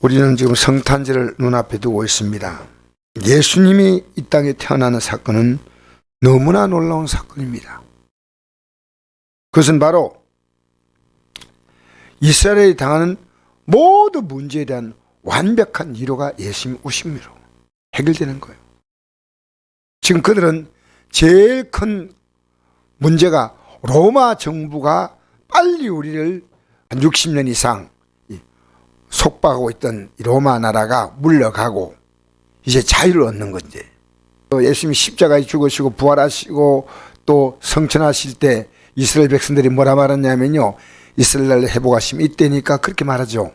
우리는 지금 성탄절을 눈앞에 두고 있습니다. 예수님이 이 땅에 태어나는 사건은 너무나 놀라운 사건입니다. 그것은 바로 이스라엘이 당하는 모든 문제에 대한 완벽한 위로가 예수님이 오심으로 해결되는 거예요. 지금 그들은 제일 큰 문제가 로마 정부가 빨리 우리를 한 60년 이상 속박하고 있던 로마 나라가 물러가고 이제 자유를 얻는 건지, 예수님이 십자가에 죽으시고 부활하시고 또 성천하실 때 이스라엘 백성들이 뭐라 말했냐면요, 이스라엘 나라 회복하시면 이때니까 그렇게 말하죠.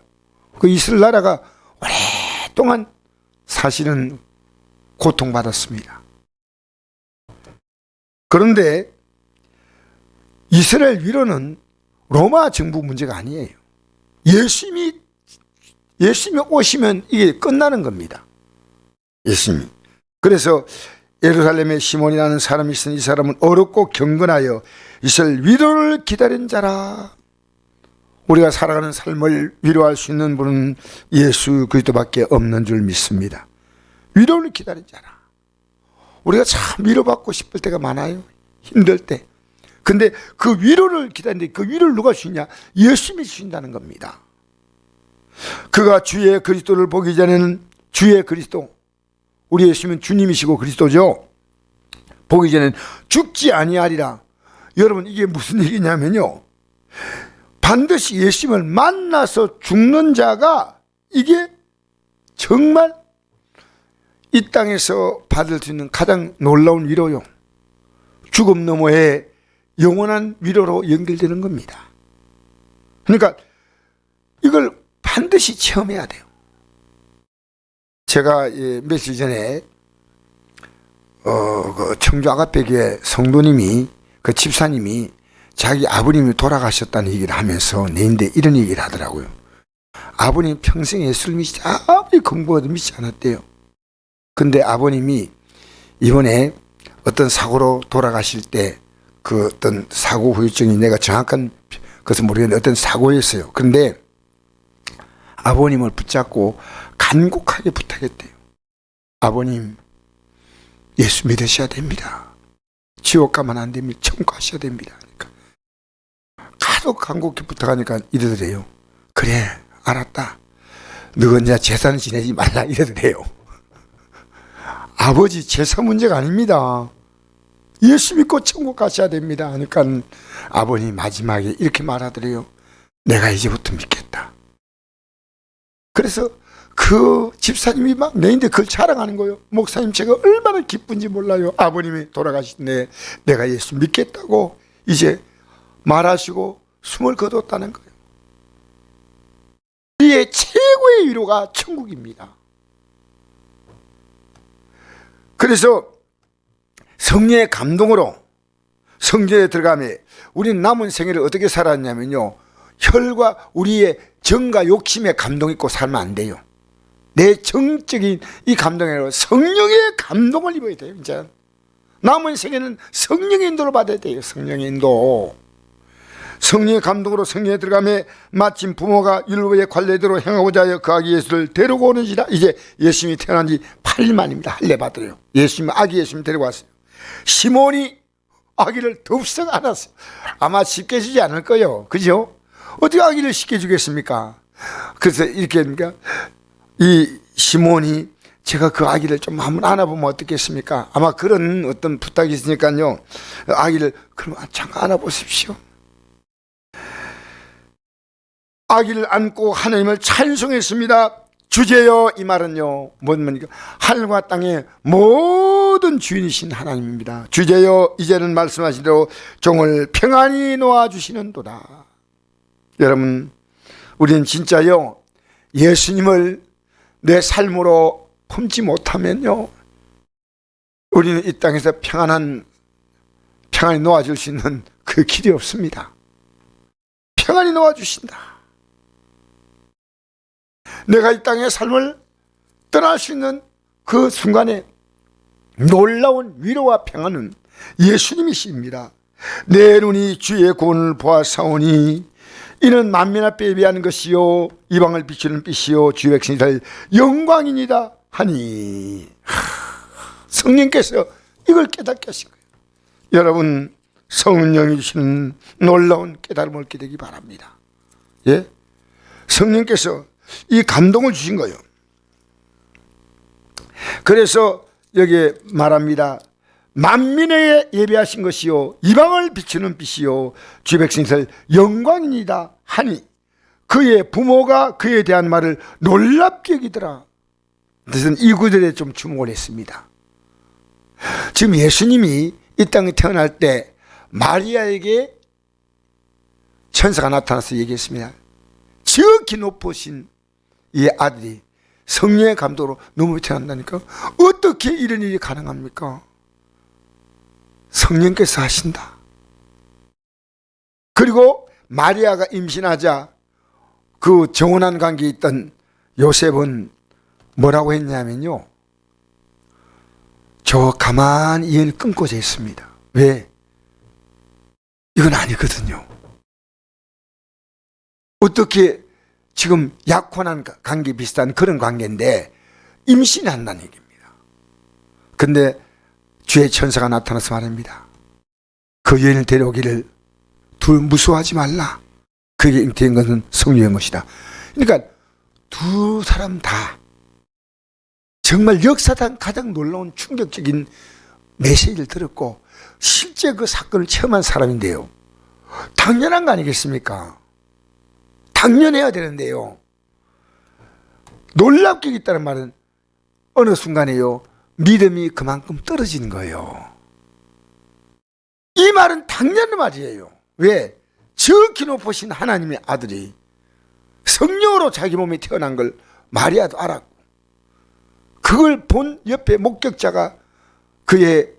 그 이스라엘 나라가 오랫동안 사실은 고통받았습니다. 그런데 이스라엘 위로는 로마 정부 문제가 아니에요. 예수님이 오시면 이게 끝나는 겁니다. 예수님이. 그래서 예루살렘에 시몬이라는 사람이 있으니 이 사람은 어렵고 경건하여 이스라엘 위로를 기다린 자라. 우리가 살아가는 삶을 위로할 수 있는 분은 예수 그리스도밖에 없는 줄 믿습니다. 위로를 기다린 자라. 우리가 참 위로받고 싶을 때가 많아요. 힘들 때. 근데 그 위로를 기다리는데 그 위로를 누가 주냐? 예수님이 주신다는 겁니다. 그가 주의 그리스도를 보기 전에는 주의 그리스도, 우리 예수님은 주님이시고 그리스도죠. 보기 전에는 죽지 아니하리라. 여러분, 이게 무슨 얘기냐면요, 반드시 예수님을 만나서 죽는 자가 이게 정말 이 땅에서 받을 수 있는 가장 놀라운 위로요. 죽음 너머의 영원한 위로로 연결되는 겁니다. 그러니까 이걸 반드시 체험해야 돼요. 제가 며칠 전에 그 청주 아가페교회 성도님이, 그 집사님이 자기 아버님이 돌아가셨다는 얘기를 하면서 내인데 이런 얘기를 하더라고요. 아버님 평생 예수를 믿지 아무리 공부해도 믿지 않았대요. 근데 아버님이 이번에 어떤 사고로 돌아가실 때 그 어떤 사고 후유증이, 내가 정확한 것은 모르겠는데 어떤 사고였어요. 그런데 아버님을 붙잡고 간곡하게 부탁했대요. 아버님, 예수 믿으셔야 됩니다. 지옥 가면 안 됩니다. 천국 가셔야 됩니다. 그러니까 가도 간곡히 부탁하니까 이러더래요. 그래, 알았다. 너 혼자 재산 지내지 말라 이러더래요. 아버지, 재산 문제가 아닙니다. 예수 믿고 천국 가셔야 됩니다. 하니까 아버님이 마지막에 이렇게 말하더래요. 내가 이제부터 믿겠다. 그래서 그 집사님이 막 내인데 그걸 자랑하는 거예요. 목사님, 제가 얼마나 기쁜지 몰라요. 아버님이 돌아가신데 내가 예수 믿겠다고 이제 말하시고 숨을 거뒀다는 거예요. 우리의 최고의 위로가 천국입니다. 그래서 성령의 감동으로 성전에 들어가며 우리는 남은 생애를 어떻게 살았냐면요, 혈과 우리의 정과 욕심에 감동 있고 살면 안 돼요. 내 정적인 이 감동으로 성령의 감동을 입어야 돼요. 이제 남은 생애는 성령의 인도를 받아야 돼요. 성령의 인도. 성령의 감동으로 성령에 들어가며 마침 부모가 율법의 관례대로 행하고자 하여 그 아기 예수를 데리고 오는지라. 이제 예수님이 태어난 지 8일 만입니다. 할례 받으래요. 아기 예수님 데리고 왔어요. 시몬이 아기를 덥석 안았어요. 아마 쉽게 주지 않을 거예요. 그죠? 어떻게 아기를 쉽게 주겠습니까? 그래서 이렇게 합니까? 이 시몬이, 제가 그 아기를 좀 한번 안아보면 어떻겠습니까? 아마 그런 어떤 부탁이 있으니까요, 아기를 그럼 잠깐 안아보십시오. 아기를 안고 하나님을 찬송했습니다. 주제여, 이 말은요, 뭔 하늘과 땅의 모든 주인이신 하나님입니다. 주제여, 이제는 말씀하신 대로 종을 평안히 놓아주시는도다. 여러분, 우리는 진짜요, 예수님을 내 삶으로 품지 못하면요, 우리는 이 땅에서 평안히 놓아줄 수 있는 그 길이 없습니다. 평안히 놓아주신다. 내가 이 땅의 삶을 떠날 수 있는 그 순간에 놀라운 위로와 평안은 예수님이십니다. 내 눈이 주의 구원을 보아사오니 이는 만민 앞에 예비하는 것이요 이방을 비추는 빛이요 주의 백성이 될 영광이니이다 하니. 성령께서 이걸 깨닫게 하신 거예요. 여러분, 성령이 주시는 놀라운 깨달음을 얻게 되기 바랍니다. 예? 성령께서 이 감동을 주신 거예요. 그래서 여기에 말합니다. 만민에게 예배하신 것이요 이방을 비추는 빛이요 주의 백성이 될 영광이니이다 하니 그의 부모가 그에 대한 말을 놀랍게 여기더라. 그래서 이 구절에 좀 주목을 했습니다. 지금 예수님이 이 땅에 태어날 때 마리아에게 천사가 나타나서 얘기했습니다. 지극히 높으신 이 아들이 성령의 감동으로 너무 태어난다니까 어떻게 이런 일이 가능합니까? 성령께서 하신다. 그리고 마리아가 임신하자 그 정혼한 관계에 있던 요셉은 뭐라고 했냐면요, 저 가만히 이해를 끊고자 했습니다. 왜? 이건 아니거든요. 어떻게 지금 약혼한 관계 비슷한 그런 관계인데 임신한다는 얘기입니다. 근데 주의 천사가 나타나서 말합니다. 그 여인을 데려오기를 둘 무서워하지 말라. 그에게 잉태한 것은 성령의 것이다. 그러니까 두 사람 다 정말 역사상 가장 놀라운 충격적인 메시지를 들었고 실제 그 사건을 체험한 사람인데요. 당연한 거 아니겠습니까? 당연해야 되는데요. 놀랍게 있다는 말은 어느 순간에요, 믿음이 그만큼 떨어지는 거예요. 이 말은 당연한 말이에요. 왜? 지극히 높으신 하나님의 아들이 성령으로 자기 몸에 태어난 걸 마리아도 알았고 그걸 본 옆에 목격자가 그의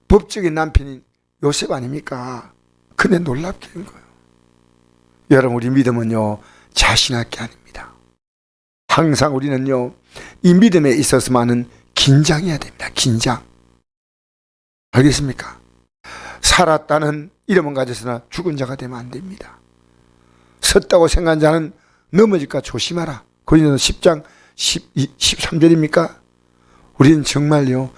법적인 남편인 요셉 아닙니까? 근데 놀랍게 된 거예요. 여러분, 우리 믿음은요 자신있게 아닙니다. 항상 우리는요 이 믿음에 있어서만은 긴장해야 됩니다. 긴장. 알겠습니까? 살았다는 이름은 가졌으나 죽은 자가 되면 안 됩니다. 섰다고 생각한 자는 넘어질까 조심하라. 고린도서 10장 13절입니까? 우리는 정말요,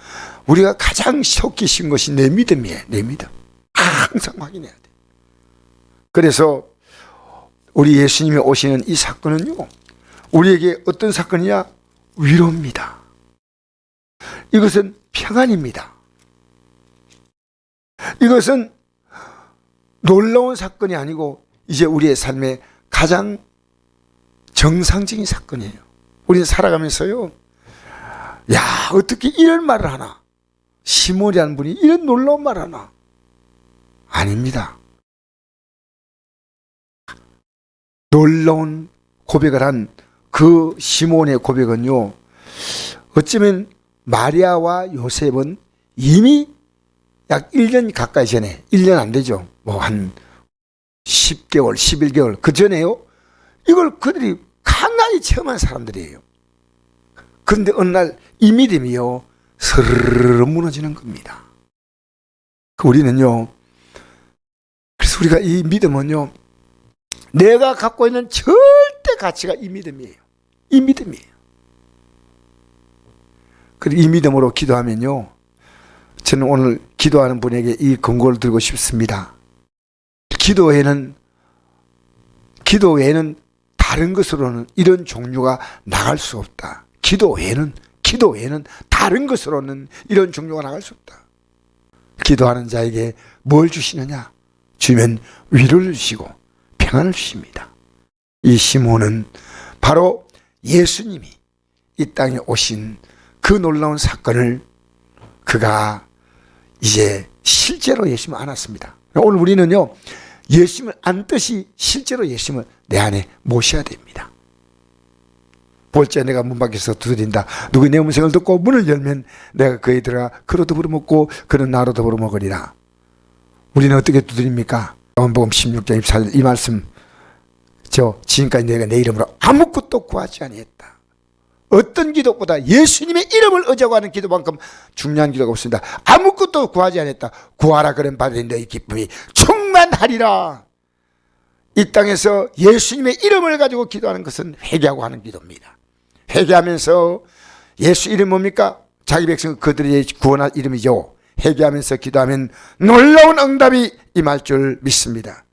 우리가 가장 속기 쉬운 것이 내 믿음이에요. 내 믿음. 항상 확인해야 돼. 그래서 우리 예수님이 오시는 이 사건은요, 우리에게 어떤 사건이냐? 위로입니다. 이것은 평안입니다. 이것은 놀라운 사건이 아니고 이제 우리의 삶의 가장 정상적인 사건이에요. 우리는 살아가면서요, 야, 어떻게 이런 말을 하나? 시몬이라는 분이 이런 놀라운 말을 하나? 아닙니다. 놀라운 고백을 한 그 시몬의 고백은요, 어쩌면 마리아와 요셉은 이미 약 1년 가까이 전에, 1년 안 되죠, 뭐 한 10개월, 11개월 그 전에요, 이걸 그들이 간간히 체험한 사람들이에요. 그런데 어느 날 이 믿음이요 스르르 무너지는 겁니다. 우리는요, 그래서 우리가 이 믿음은요, 내가 갖고 있는 절대 가치가 이 믿음이에요. 이 믿음이에요. 그리고 이 믿음으로 기도하면요, 저는 오늘 기도하는 분에게 이 권고를 드리고 싶습니다. 기도 외에는 다른 것으로는 이런 종류가 나갈 수 없다. 기도 외에는 다른 것으로는 이런 종류가 나갈 수 없다. 기도하는 자에게 뭘 주시느냐? 주면 위로를 주시고 평안을 주십니다. 이 시몬은 바로 예수님이 이 땅에 오신 그 놀라운 사건을 그가 이제 실제로 예수님을 안았습니다. 오늘 우리는요, 예수님을 안듯이 실제로 예수님을 내 안에 모셔야 됩니다. 볼때 내가 문 밖에서 두드린다. 누구 내 음성을 듣고 문을 열면 내가 그에 들어가 그로 더불어 먹고 그는 나로 더불어 먹으리라. 우리는 어떻게 두드립니까? 요한복음 16장 24절 이 말씀, 지금까지 내가 내 이름으로 아무것도 구하지 아니했다. 어떤 기도보다 예수님의 이름을 의지하고 하는 기도만큼 중요한 기도가 없습니다. 아무것도 구하지 않았다. 구하라 그런 받으니 너희 기쁨이 충만하리라. 이 땅에서 예수님의 이름을 가지고 기도하는 것은 회개하고 하는 기도입니다. 회개하면서 예수 이름 뭡니까? 자기 백성 그들이 구원할 이름이죠. 회개하면서 기도하면 놀라운 응답이 임할 줄 믿습니다.